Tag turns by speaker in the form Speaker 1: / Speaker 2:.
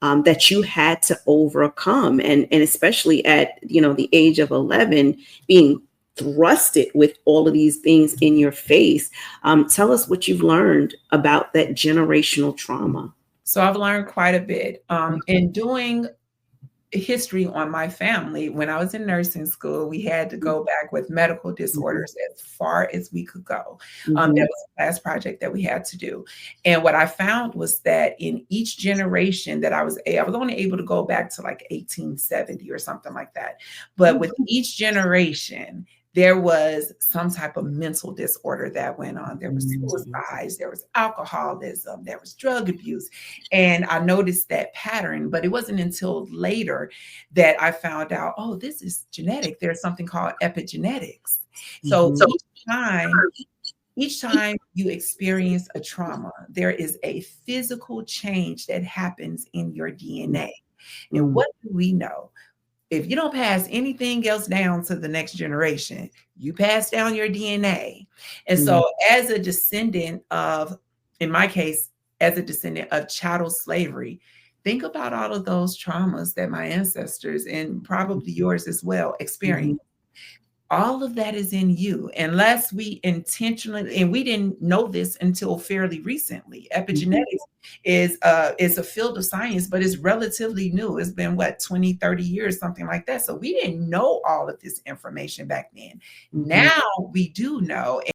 Speaker 1: that you had to overcome, and especially at, the age of 11, being thrusted with all of these things in your face. Tell us what you've learned about that generational trauma.
Speaker 2: So I've learned quite a bit in doing history on my family. When I was in nursing school, we had to go back with medical disorders as far as we could go. That was the last project that we had to do. And what I found was that in each generation that I was only able to go back to like 1870 or something like that. But with each generation, there was some type of mental disorder that went on. There was suicides, there was alcoholism, there was drug abuse. And I noticed that pattern, but it wasn't until later that I found out, oh, this is genetic. There's something called epigenetics. So each time you experience a trauma, there is a physical change that happens in your DNA. And what do we know? If you don't pass anything else down to the next generation, you pass down your DNA. And so as a descendant of, in my case, as a descendant of chattel slavery, think about all of those traumas that my ancestors, and probably yours as well, experienced. All of that is in you, unless we intentionally, and we didn't know this until fairly recently. Epigenetics is a field of science, but it's relatively new. It's been 20, 30 years, something like that. So we didn't know all of this information back then. Now we do know.